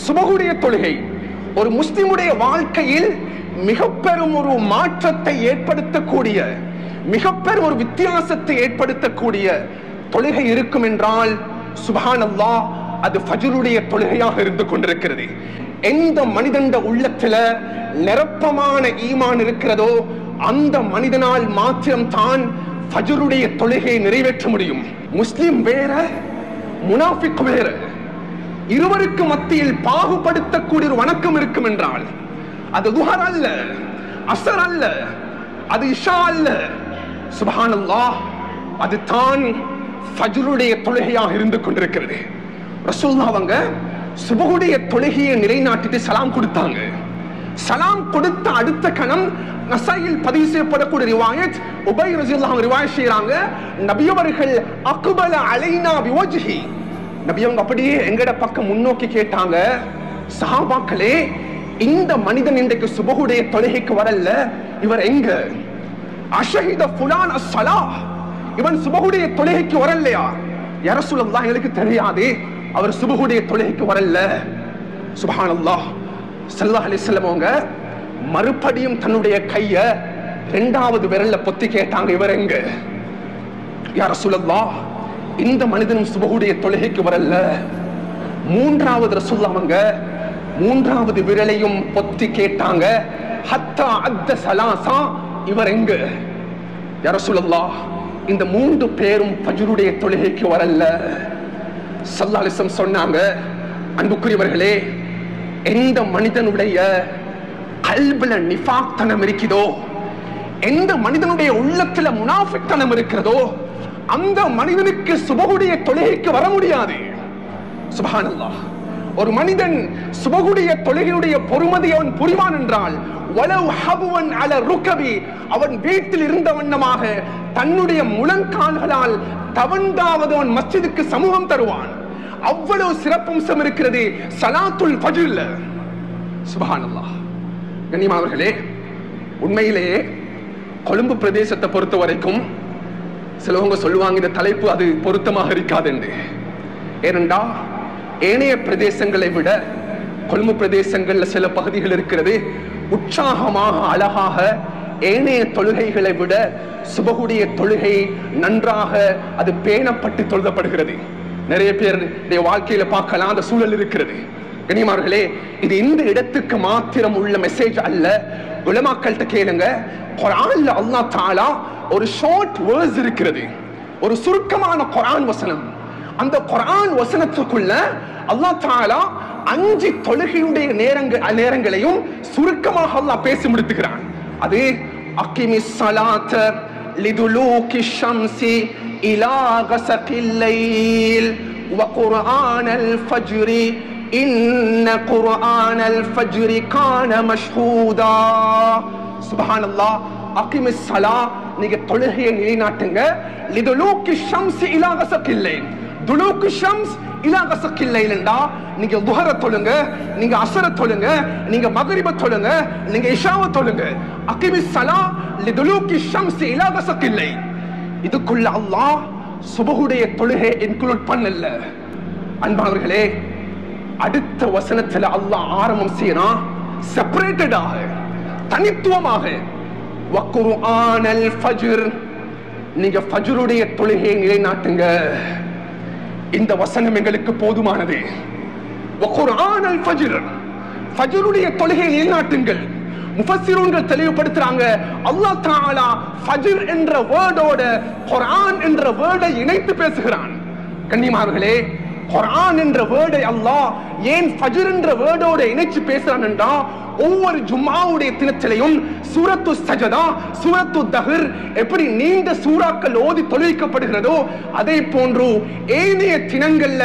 சுபகுடைய தொழுகை ஒரு முஸ்லிமுடைய வாழ்க்கையில் மிக பெரும் ஒரு மாற்றத்தை ஏற்படுத்தக்கூடிய, மிக பெரும் ஒரு வித்தியாசத்தை ஏற்படுத்தக்கூடிய தொழுகை இருக்கும் என்றால் சுப்ஹானல்லாஹ், அது ஃபஜ்ருடைய தொழுகையாக இருந்து கொண்டிருக்கிறது. எந்த மனிதன் உள்ளத்துல நிரப்பமான ஈமான் இருக்கிறதோ அந்த மனிதனால் மாத்திரம் தான் ஃபஜ்ருடைய தொழுகையை நிறைவேற்ற முடியும். முஸ்லிம் வேற, முனாஃபிக் வேற. இருவருக்கு மத்தியில் பாகுபடுத்தக்கூடிய ஒரு வணக்கம் இருக்கும் என்றால் அது துஹர் அல்ல, அஸர் அல்ல, அது இஷா அல்ல. சுப்ஹானல்லாஹ், அது தான் ஃபஜ்ருடைய தொழுகையாக இருந்து கொண்டிருக்கிறது. ரசூலுல்லாஹ் அவங்க சுபஹுடைய தொழுகையை நிலைநாட்டிட்டு சலாம் கொடுத்தாங்க. சலாம் கொடுத்த அடுத்த கணம் நஸாயில் பதிவு செய்யப்படக்கூடிய ரிவாயத், உபை ரலியல்லாஹு அன்ஹு ரிவாயத் செய்றாங்க, நபி அவர்கள் அக்பல அலைனா பிவஜ்ஹி, நபி அவங்க அப்படியே எங்கட பக்கம் முன்னோக்கி கேட்டாங்க, சஹாபாக்களே, இந்த மனிதன் இன்றைக்கு சுபஹுடைய தொழுகைக்கு வரல, இவர் எங்க? அஷஹித ஃபுலான் அஸ்ஸலாஹ், இவன் சுபஹுடைய தொழுகைக்கு வரலையா? யா ரசூலல்லாஹ், எங்களுக்கு தெரியாது, அவர் சுபஹுடைய தொழுகைக்கு வரல. சுப்ஹானல்லாஹ், ஸல்லல்லாஹு அலைஹி வஸல்லம் அவங்க மறுபடியும் தன்னுடைய கைய இரண்டாவது விரல்ல பொத்தி கேட்டாங்க, இவர் எங்க? யா ரசூலல்லாஹ், இந்த மனிதனும் சுபஹுடைய தொழுகைக்கு வரல. மூன்றாவது ரசூலுல்லாஹ் அவங்க மூன்றாவது விரலையும் பொத்தி கேட்டாங்க, ஹத்தா அத்த ஸலாஸா, இவர் எங்க? யா ரசூலல்லாஹ், இந்த மூன்று பேரும் ஃபஜ்ருடைய தொழுகைக்கு வரல. ஸல்லல்லாஹு அலைஹி வஸல்லம் சொன்னாங்க, அன்புக்குரியவர்களே, எந்த மனிதனுடைய கல்புல நிஃபாக் தனம் இருக்குதோ, எந்த மனிதனுடைய உள்ளத்துல முனாஃபிக் தனம் இருக்கிறதோ, அந்த மனிதனுக்கு சுபஹுடைய தொழுகைக்கு வர முடியாது. சுப்ஹானல்லாஹ், ஒரு மனிதன் சுபஹுடைய தொழுகையுடைய பொறுமதி அவன் புரிவான் என்றால், வலவ் ஹபுவன் அல ருகபி, அவன் வீட்டில் இருந்த வண்ணமாக தன்னுடைய முழங்கால்களால் தவண்டாவது அவன் மஸ்ஜிதுக்கு சமூகம் தருவான். அவ்வளவு சிறப்பம்சம் இருக்கிறது ஸலாத்துல் ஃபஜ்ர்ல. சுப்ஹானல்லாஹ். கண்ணியமானவர்களே, உண்மையிலேயே கொழும்பு பிரதேசத்தை பொறுத்த வரைக்கும் சிலவங்க சொல்லுவாங்க இந்த தலைப்பு அது பொருத்தமாக இருக்காது என்று. ஏனென்றா ஏனைய பிரதேசங்களை விட கொழும்பு பிரதேசங்கள்ல சில பகுதிகள் இருக்கிறது, உற்சாகமாக அழகாக ஏனைய தொழுகைகளை விட சுபஹுடைய தொழுகை நன்றாக அது பேணப்பட்டு தொழுதப்படுகிறது. நிறைய பேருடைய வாழ்க்கையில பார்க்கலாம் அந்த சூழல் இருக்கிறது. கண்ணியமானவர்களே, இது இந்த இடத்துக்கு மாத்திரம் உள்ள மெசேஜ் அல்ல. உலமாக்கள்கிட்ட கேளுங்க, குர்ஆன்ல அல்லாஹ் தஆலா ஒரு ஷார்ட் வேர்ஸ் இருக்கிறது, ஒரு சுருக்கமான குர்ஆன் வசனம். அந்த குர்ஆன் வசனத்துக்குள்ள அல்லாஹ் தஆலா 5 தொழுகையுடைய நேரங்களையும் சுருக்கமாக அல்லாஹ் பேசி முடித்துகிறான். அது அகிமிஸ் ஸலாத்த லிதுலூகி ஷம்ஸி இலா கஸகில் லைல் வ குர்ஆனல் ஃபஜ்ரி இன்ன குர்ஆனல் ஃபஜ்ரி கான மஷ்ஹூதா. சுப்ஹானல்லாஹ், அகிமிஸ் ஸலா, நீங்க தொழுகையை நிலைநாட்டுங்க, லிதுலூகி ஷம்ஸி இலா கஸகில் லைல், துலூக்கு ஷம்ஸ் இலா கஸகில் லைல்ண்டா நீங்க துஹர தொழுங்க, நீங்க அஸர தொழுங்க, நீங்க மக்ரிப தொழுங்க, நீங்க இஷாவ தொழுங்க. அகிமிஸ் ஸலா லிதுலூகி ஷம்ஸி இலா கஸகில் லைல். இதுக்குள்ள அல்லாஹ் சுபஹுடைய தொழுகை இன்க்ளூட் பண்ணல. அன்பானவர்களே, அடுத்த வசனத்துல அல்லாஹ் ஆரம்பம் செய்யறான் செப்பரேட்டடாக, தனித்துவமாக, வ குர்ஆனல் ஃபஜ்ர், நீங்க ஃபஜ்ருடைய தொழுகையை நிலைநாட்டுங்க. இந்த வசனம் எங்களுக்கு போதுமானது. வ குர்ஆனல் ஃபஜ்ர், ஃபஜ்ருடைய தொழுகையை நிலைநாட்டுங்கள். முஃபஸ்ஸிரூன்கள் தெளிவுபடுத்துறாங்க, அல்லாஹ் தஆலா ஃபஜ்ர் என்ற வேர்டோட குர்ஆன் என்ற வேர்டை இணைத்து பேசுகிறான். கண்ணியமானவர்களே, குர்ஆன் என்ற வேர்டை அல்லாஹ் ஏன் ஃபஜ்ர் என்ற வேர்டோட இணைச்சு பேசுறான் என்றா, ஒவ்வொரு ஜும்ஆவுடைய தினத்திலையும் சூரத்து சஜதா, சூரத்து தஹர் எப்படி நீண்ட சூறாக்கள் ஓதி தொழுவிக்கப்படுகிறதோ, அதே போன்று ஏனைய தினங்கள்ல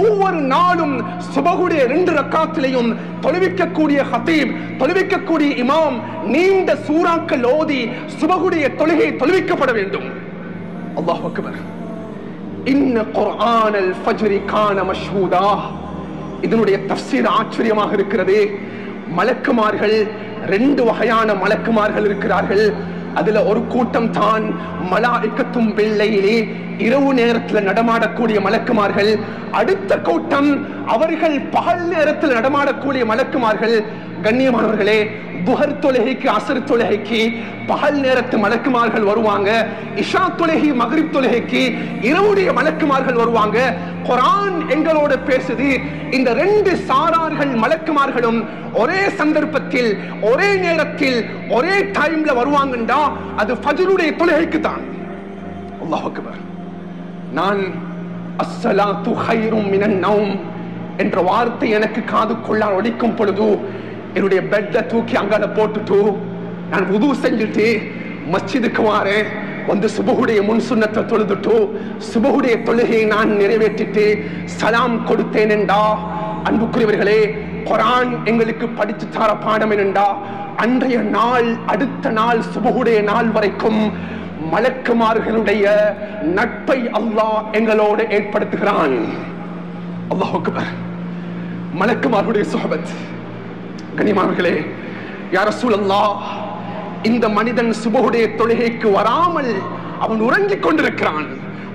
ஒவ்வொரு நாளும் சுபஹுடைய 2 ரக்காத்திலையும் தொழுவிக்கக்கூடிய ஹதீப், தொழுவிக்கக்கூடிய இமாம் நீண்ட சூறாக்கள் ஓதி சுபஹுடைய தொழுகை தொழுவிக்கப்பட வேண்டும். அல்லாஹ் அக்பர். இன்ன குர்ஆனல் ஃபஜ்ரி கான மஷ்ஹூதா. இதனுடைய தஃப்சீர் ஆச்சரியமாக இருக்கிறது. மலக்குமார்கள் 2 வகையான மலக்குமார்கள் இருக்கிறார்கள். அதுல ஒரு கூட்டம் தான் மலாயிக்கத்தும் பிள்ளையிலே இரவு நேரத்தில் நடமாடக்கூடிய மலக்குமார்கள். அடுத்த கூட்டம் அவர்கள் பகல் நேரத்தில் நடமாடக்கூடிய மலக்குமார்கள். கண்ணியமானவர்களே, துஹர் தொழுகைக்கு அஸ்ர் தொழுகைக்கு பகல் நேரத்து மலக்குமார்கள் வருவாங்க. இஷா தொழுகை மக்ரிப் தொழுகைக்கு இரவுடைய மலக்குமார்கள் வருவாங்க. குர்ஆன் எங்களோட பேசுது, இந்த ரெண்டு சாரார்கள் மலக்குமார்களும் ஒரே சந்தர்ப்பத்தில் ஒரே நேரத்தில் ஒரே டைம்ல வருவாங்கண்டா அது ஃபஜ்ருடைய தொழுகைக்கு தான். அல்லாஹ் அக்பர். நான் அஸ்ஸலாத்து கைரும் மினன் நௌம் என்ற வார்த்தை எனக்கு காதுக்குள்ளால் ஒலிக்கும் பொழுது என்னுடைய பெட்ல தூக்கி அங்கால போட்டுட்டு நான் வுது செஞ்சுட்டு மஸ்ஜிதுக்கு வாரேன். வந்து சுபஹுடைய முன் சுன்னத்தை தொழுதுட்டு சுபஹுடைய தொழுகையை நான் நிறைவேற்றிட்டு சலாம் கொடுத்தேன் என்றா, அன்புக்குரியவர்களே, குர்ஆன் எங்களுக்கு படித்து தர பாடம் என்னண்டா, அன்றைய நாள் அடுத்த நாள் சுபஹுடைய நாள் வரைக்கும் மலக்குமார்களுடைய நட்பை அல்லாஹ் எங்களோடு ஏற்படுத்துகிறான். அல்லாஹ் அக்பர். மலக்குமார்களுடைய சுஹபத். கண்ணியமானவர்களே, யா ரசூலல்லாஹ், இந்த மனிதன் சுபஹுடைய தொழுகைக்கு வராமல் அவன் உறங்கிக் கொண்டிருக்கிறான்.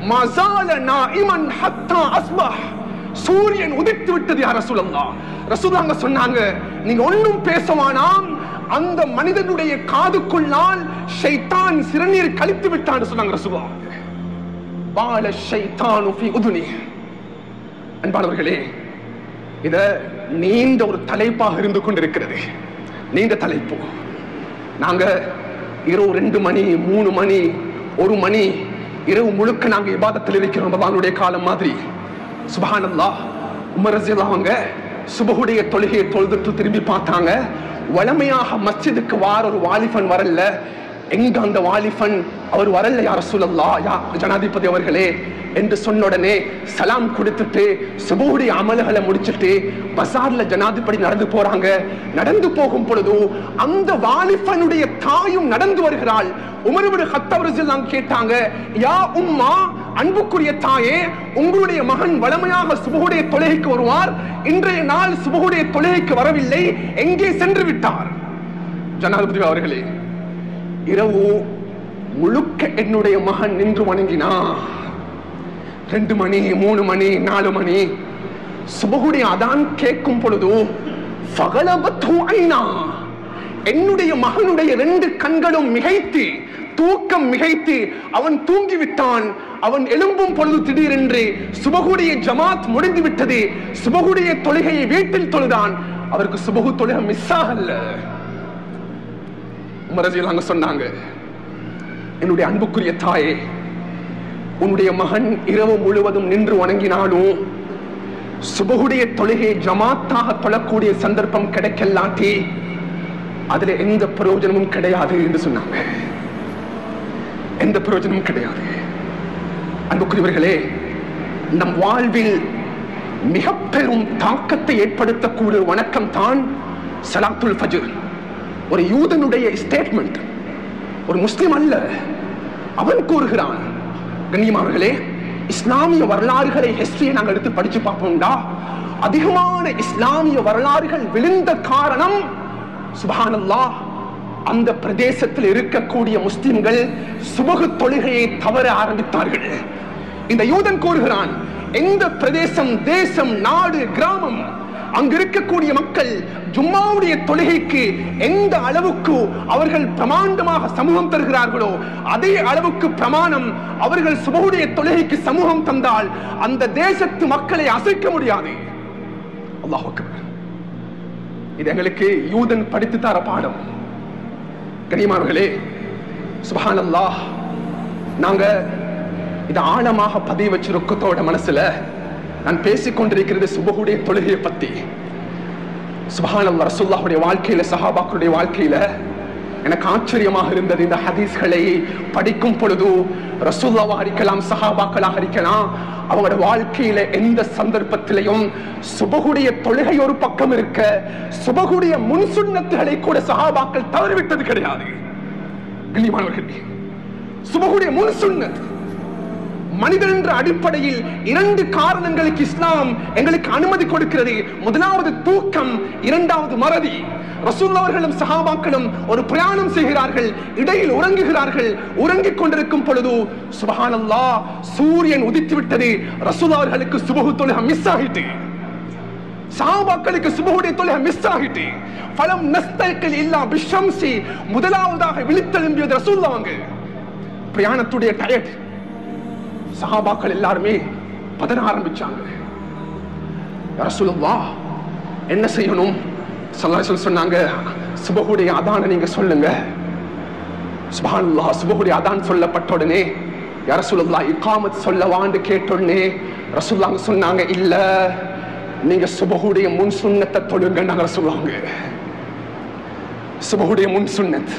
மஸால நாயிமன் ஹத்தா அஸ்பஹ். சூரியன் உதித்து விட்டது யா ரசூலல்லாஹ். ரசூலுல்லாஹ் சொன்னாங்க, நீங்க ஒண்ணும் பேசவானாம், அந்த மனிதனுடைய காதுக்குள்ளால் ஷைத்தான் சிறுநீர் கழித்து விட்டான்னு சொன்னாங்க ரசூலுல்லாஹ். பால ஷைத்தானு ஃபீ உதுனி. அன்பானவர்களே, இத நீண்ட ஒரு தலைப்பாக இருந்து கொண்டிருக்கிறது. நீண்ட தலைப்பு. நாங்க இரவு 2 மணி 3 மணி 1 மணி இரவு முழுக்க நாங்க இபாதத்தில் இருக்கிறோம். ரமதானுடைய காலம் மாதிரி. சுப்ஹானல்லாஹ். உமர் ரலியல்லாஹு அன்ஹு சுபஹுடைய தொழுகையை தொழுதுட்டு திரும்பி பார்த்தாங்க. வளமையாக மஸ்ஜிதுக்கு வார ஒரு வாலிபன் வரல. எங்க அந்த வாலிபன்? அவர் வரல யா ரசூலல்லாஹ், யா ஜனாதிபதி அவர்களே என்று சொன்ன உடனே சலாம் கொடுத்துட்டு சுபஹுடைய அமல்களை முடிச்சிட்டு பஸார்ல ஜனாதிபதி நடந்து போறாங்க. நடந்து போகும் பொழுது அந்த வாலிபனுடைய தாயும் நடந்து வருகிறாள். உமர் இப்னு கத்தாப் ரலியல்லாஹு அன்ஹு கேட்டாங்க, யா உம்மா, அன்புக்குரிய தாயே, உங்களுடைய மகன் வளமையாக சுபஹுடைய தொழுகைக்கு வருவார், இன்றைய நாள் சுபஹுடைய தொழுகைக்கு வரவில்லை, எங்கே சென்று விட்டார்? ஜனாதிபதி அவர்களே, இரவு முழுக்க என்னுடைய மகன் நின்று வணங்கினா. 2 மணி 3 மணி 4 மணி சுபஹுடைய அதான் கேட்கும் பொழுது ஃபகலபத்து ஐனா, என்னுடைய மகனுடைய 2 கண்களும் மிகைத்து, தூக்கம் மிகைத்து அவன் தூங்கிவிட்டான். அவன் எழும்பும் பொழுது திடீரென்று சுபஹுடைய ஜமாத் முடிந்து விட்டது. சுபஹுடைய தொழுகையை வீட்டில் தொழுதான். அவருக்கு சுபஹு தொழுகை மிஸ் ஆகல. உமர் ரலியல்லாஹு அன்ஹு சொன்னாங்க, என்னுடைய அன்புக்குரிய தாயே, உன்னுடைய மகன் இரவு முழுவதும் நின்று வணங்கினாலும் சுபஹுடைய தொழுகை ஜமாத்தாக தொழக்கூடிய சந்தர்ப்பம் கிடைக்கலாட்டி அதுல எந்த பிரயோஜனமும் கிடையாது என்று சொன்னாங்க. எந்த பிரயோஜனமும் கிடையாது. அன்புக்குரியவர்களே, நம் வாழ்வில் மிக பெரும் தாக்கத்தை ஏற்படுத்தக்கூடிய வணக்கம் தான் ஸலாத்துல் ஃபஜ்ர். ஒரு யூதனுடைய ஸ்டேட்மெண்ட், ஒரு முஸ்லிம் அல்ல, அவன் கூறுகிறான். கண்ணியமானவர்களே, இஸ்லாமிய வரலாறுகளை ஹிஸ்டரியை நாங்கள் எடுத்து படிச்சு பார்ப்போம்டா, அதிகமான இஸ்லாமிய வரலாறுகள் விழுந்த காரணம் சுப்ஹானல்லாஹ், அந்த பிரதேசத்தில் இருக்கக்கூடிய முஸ்லிம்கள் சுபஹ் தொழுகையை தவற ஆரம்பித்தார்கள். இந்த யூதன் கூறுகிறான், எந்த பிரதேசம், தேசம், நாடு, கிராமம், அங்கு இருக்கக்கூடிய மக்கள் ஜும்மாவுடைய தொழுகைக்கு எந்த அளவுக்கு அவர்கள் பிரமாண்டமாக சமூகம் தருகிறார்களோ அதே அளவுக்கு பிரமாணம் அவர்கள் சுபஹுடைய தொழுகைக்கு சமூகம் தந்தால் அந்த தேசத்து மக்களை அசைக்க முடியாது. அல்லாஹ் அக்பர். இது எங்களுக்கு யூதன் படித்து தர பாடம். கண்ணியமானவர்களே, சுப்ஹானல்லாஹ், நாங்க இதை ஆழமாக பதிவு வச்சிருக்கத்தோட மனசுல நான் பேசிக்கொண்டிருக்கிறது சுபஹுடைய தொழுகையை பத்தி. சுப்ஹானல்லாஹ், ரசூலுல்லாஹ்வுடைய வாழ்க்கையில, சஹாபாக்களுடைய வாழ்க்கையில எனக்கு ஆச்சரியமாக இருந்தது. இந்த ஹதீஸ்களை படிக்கும் பொழுது ரசூலுல்லாஹ் இருக்கலாம், சஹாபாக்களாக இருக்கலாம், அவங்களோட வாழ்க்கையில எந்த சந்தர்ப்பத்திலையும் சுபஹுடைய தொழுகை ஒரு பக்கம் இருக்க, சுபஹுடைய முன் சுன்னத்துகளை கூட சஹாபாக்கள் தவறிவிட்டது கிடையாது. கண்ணியமானவர்களே, சுபஹுடைய முன் சுன்னத் மனிதன் என்ற அடிப்படையில் 2 காரணங்களுக்கு இஸ்லாம் எங்களுக்கு அனுமதி கொடுக்கிறது. முதலாவது தூக்கம், இரண்டாவது மறதி. ரசூலுல்லாஹ் அவர்களும் சஹாபாக்களும் ஒரு பிரயாணம் செய்கிறார்கள், இடையில் உறங்குகிறார்கள். உறங்கிக் கொண்டிருக்கும் பொழுது சுப்ஹானல்லாஹ் சூரியன் உதித்து விட்டது. ரசூலுல்லாஹ் அவர்களுக்கு சுபஹ் தொழுகை மிஸ் ஆகிட்டு, சஹாபாக்களுக்கு சுபஹுடைய தொழுகை மிஸ் ஆகிட்டு. ஃபலம் நஸ்தகில் இல்லா பிஷம்சி, முதலாவதாக விழித்தெழும்பியது ரசூலுல்லாஹ் அவங்க. பிரயாணத்துடைய டயர்ட், சஹாபாக்கள் எல்லாருமே பதற ஆரம்பிச்சாங்க. ரசூலுல்லாஹ் என்ன செய்யணும்? ஸல்லல்லாஹு அலைஹி வஸல்லம் சொன்னாங்க, சுபஹுடைய அதானை நீங்க சொல்லுங்க. சுப்ஹானல்லாஹ், சுபஹுடைய அதான் சொல்லப்பட்ட உடனே யா ரசூலுல்லாஹ் இகாமத் சொல்லவான்னு கேட்டோடனே ரசூலுல்லாஹ் சொன்னாங்க, இல்ல நீங்க சுபஹுடைய முன் சுன்னத்தை தொழுங்க. நாங்க சொல்லுவாங்க சுபஹுடைய முன் சுன்னத்.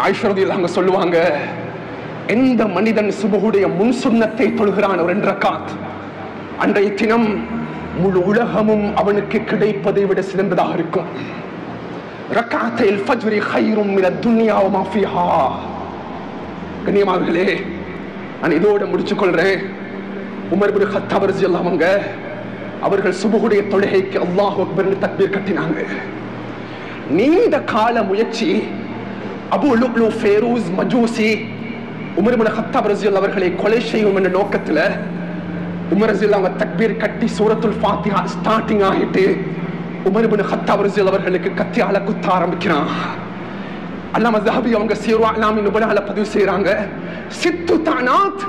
ஆயிஷா ரலியல்லாஹு அன்ஹா சொல்லுவாங்க, எந்த மனிதன் சுபஹுடைய முன் சுன்னத்தை தொழுகிறான் ஒரு 2 ரக்காத், அன்றைய தினம் முழு உலகமும் அவனுக்கு கிடைப்பதை விட சிறந்ததாக இருக்கும். ரக்காத்தைல் ஃபஜ்ரி கைரும் மினத் துன்யா வ மா ஃபீஹா. கண்ணியமானவர்களே, நான் இதோட முடிச்சுக் கொள்றேன். உமர் இப்னு கத்தாப் ரலியல்லாஹு அன்ஹு அவர்கள் சுபஹுடைய தொழுகைக்கு அல்லாஹ் அக்பர் தக்பீர் கட்டினாங்க. நீண்ட கால முயற்சி. அபு லுக்லு ஃபேரூஸ் மஜூசி உமர் இப்னு கத்தாப் ரலியல்லாஹு அவர்களை கொலை செய்யும் என்ற நோக்கத்தில் உமர் ரலியல்லாஹு அன்ஹு தக்பீர் கட்டி சூரத்துல் ஃபாத்திஹா ஸ்டார்டிங் ஆகிட்டு உமர் இப்னு கத்தாப் ரலியல்லாஹு அவர்களுக்கு கத்தியால குத்த ஆரம்பிக்கிறான். அல்லாமா ஸஹபி அவங்க சீரு அலாமின் நுபலால பதிவு செய்றாங்க, 6 தானாத்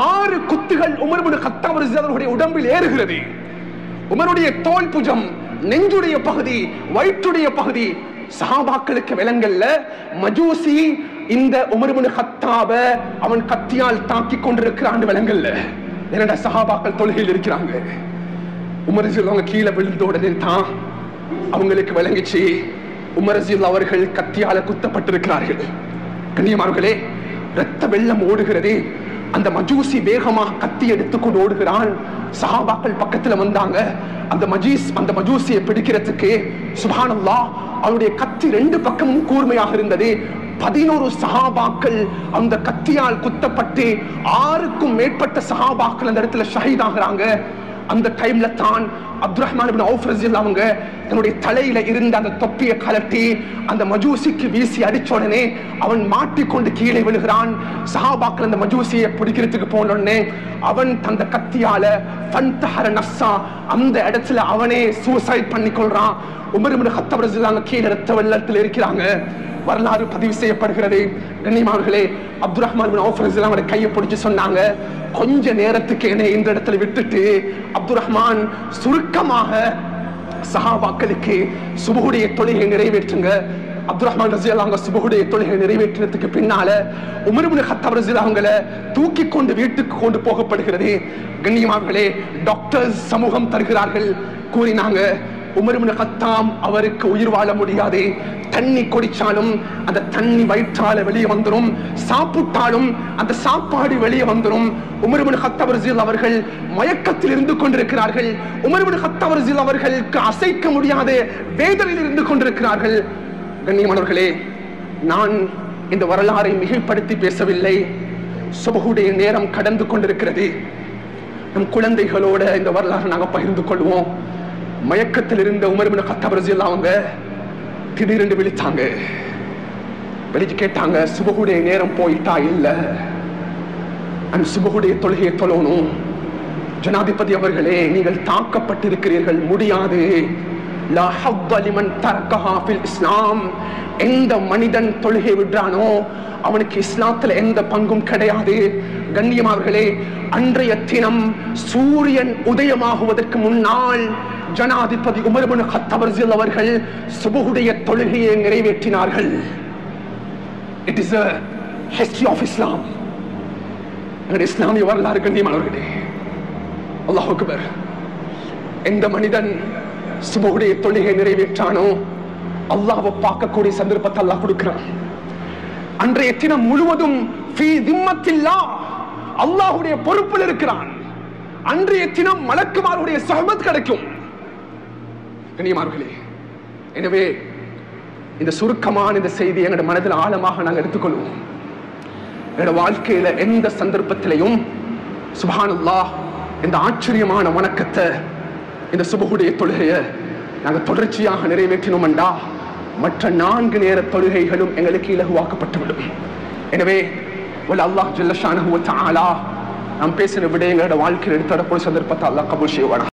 6 குத்துகள் உமர் இப்னு கத்தாப் ரலியல்லாஹு அவருடைய உடம்பில் ஏறுகிறது. உமருடைய தோல் புஜம், நெஞ்சுடைய பகுதி, வயிற்றுடைய பகுதி. சஹாபாக்களுக்கு விலங்கல்ல, மஜூசி இந்த உமர் இப்னு கத்தாப அவன் கத்தியால் தாக்கி கொண்டிருக்கிறான் விலங்கல்ல. என்னடா சஹாபாக்கள் தொழுகையில் இருக்கிறாங்க. உமர் ரலியல்லாஹு கீழே விழுந்த உடனே தான் அவங்களுக்கு விளங்கிச்சு உமர் ரலியல்லாஹு அவர்கள் கத்தியால குத்தப்பட்டிருக்கிறார்கள். கண்ணியமானவர்களே, இரத்த வெள்ளம் ஓடுகிறது. அந்த மஜூசி வேகமாக கத்தி எடுத்துக்கொண்டு ஓடுகிறான். சஹாபாக்கள் பக்கத்துல வந்தாங்க. அந்த மஜூசியை பிடிக்கிறதுக்கு சுப்ஹானல்லாஹ் அவருடைய கத்தி 2 பக்கமும் கூர்மையாக இருந்தது. 11 சஹாபாக்கள் அந்த கத்தியால் குத்தப்பட்டு 6க்கும் மேற்பட்ட சஹாபாக்கள் அந்த இடத்துல ஷஹீதாகிறாங்க. அந்த டைம்ல தான் அப்துல் ரஹ்மான் இப்னு அவுஃப் ரலியல்லாஹு அன்ஹு தன்னுடைய தலையில இருந்த அந்த தொப்பியை கலட்டி அந்த மஜூசிக்கு வீசி அடிச்ச உடனே அவன் மாட்டிக்கொண்டு கீழே விழுகிறான். சஹாபாக்கள் அந்த மஜூசியை பிடிக்கிறதுக்கு போன உடனே அவன் தந்த கத்தியால ஃபன்தஹர நஃப்ஸா அந்த இடத்துல அவனே சூசைட் பண்ணி கொள்றான். உமர் இப்னு கத்தாப் ரலியல்லாஹு அன்ஹு கீழே இரத்த வெள்ளத்தில் இருக்கிறாங்க. வரலாறு பதிவு செய்யப்படுகிறது. கண்ணியமானவர்களே, அப்துல் ரஹ்மான் இப்னு அவுஃப் ரலியல்லாஹு அன்ஹு கையை பிடிச்சு சொன்னாங்க, கொஞ்ச நேரத்துக்கு என்னை இந்த இடத்துல விட்டுட்டு அப்துல் ரஹ்மான் சுருக்கமாக சஹாபாக்களுக்கு சுபஹுடைய தொழுகை நிறைவேற்றுங்க. அப்துல் ரஹ்மான் ரலியல்லாஹு அன்ஹு சுபஹுடைய தொழுகை நிறைவேற்றினதுக்கு பின்னால உமர் இப்னு கத்தாப் ரலியல்லாஹு அன்ஹு தூக்கி கொண்டு வீட்டுக்கு கொண்டு போகப்படுகிறது. கண்ணியமானவர்களே, டாக்டர்ஸ் சமூகம் தருகிறார்கள். கூறினாங்க, உமர் இப்னு கத்தாப் அவருக்கு உயிர் வாழ முடியாது. தண்ணி குடிச்சாலும் அந்த தண்ணி வயிற்றால வெளியே வந்துடும், சாப்பிட்டாலும் அந்த சாப்பாடு வெளியே வந்துடும். உமர் இப்னு கத்தாப் ரலியல்லாஹு அவர்கள் மயக்கத்தில் இருந்து கொண்டிருக்கிறார்கள். உமர் இப்னு கத்தாப் ரலியல்லாஹு அவர்களுக்கு அசைக்க முடியாத வேதனையில் இருந்து கொண்டிருக்கிறார்கள். கண்ணியமானவர்களே, நான் இந்த வரலாறை மிகைப்படுத்தி பேசவில்லை. சுபஹுடைய நேரம் கடந்து கொண்டிருக்கிறது. நம் குழந்தைகளோட இந்த வரலாறு நாங்கள் பகிர்ந்து கொள்வோம். மயக்கத்தில் இருந்த உமர் இப்னு கத்தாப் ரலியல்லாஹு அவங்க திடீரென்று விழித்தாங்க. வெளிச்சு கேட்டாங்க, சுபஹுடைய நேரம் போயிட்டா? இல்ல, அந்த சுபஹுடைய தொழுகையை தொழணும். ஜனாதிபதி அவர்களே, நீங்கள் தாக்கப்பட்டிருக்கிறீர்கள், முடியாது. லா ஹவ்வ லிமன் தரக்கஹா ஃபில் இஸ்லாம். எந்த மனிதன் தொழுகை விடுறானோ அவனுக்கு இஸ்லாத்துல எந்த பங்கும் கிடையாது. கண்ணியமானவர்களே, அன்றைய தினம் சூரியன் உதயமாகுவதற்கு முன்னால் ஜனாதிபதி உமர் இப்னு கத்தாப் ரலியல்லாஹு அவர்கள் சுபஹுடைய தொழுகையை நிறைவேற்றினார்கள். It is a history of Islam. இஸ்லாமிய வரலாறு. கண்ணியமானவர்களே, அல்லாஹ் அக்பர். எந்த மனிதன் சுபஹுடைய தொழுகை நிறைவேற்றானோ அல்லாஹ்வை பார்க்கக்கூடிய சந்தர்ப்பத்தை அல்லாஹ் கொடுக்கிறான். அன்றைய தினம் முழுவதும் ஃபீ திம்மத்தில்லாஹ், அல்லாஹ்வுடைய பொறுப்பில் இருக்கிறான். அன்றைய தினம் மலக்குமாருடைய ஸஹபத் கிடைக்கும். கண்ணியமானவர்களே, எனவே இந்த சுருக்கமான இந்த செய்தி எங்களுடைய மனதில் ஆழமாக நாங்கள் எடுத்துக்கொள்வோம். என்னோட வாழ்க்கையில எந்த சந்தர்ப்பத்திலையும் சுப்ஹானல்லாஹ், இந்த ஆச்சரியமான வணக்கத்தை, இந்த சுபஹுடைய தொழுகையை நாங்கள் தொடர்ச்சியாக நிறைவேற்றினோம்டா மற்ற 4 நேர தொழுகைகளும் எங்களுக்கு இலகுவாக்கப்பட்டுவிடும். எனவே அல்லாஹ் ஜல்ல ஷானஹு வ தஆலா நாம் பேசின விடயங்களோட வாழ்க்கையில் எடுத்து வரக்கூடிய சந்தர்ப்பத்தை அல்லாஹ் கபூல் செய்வானாக.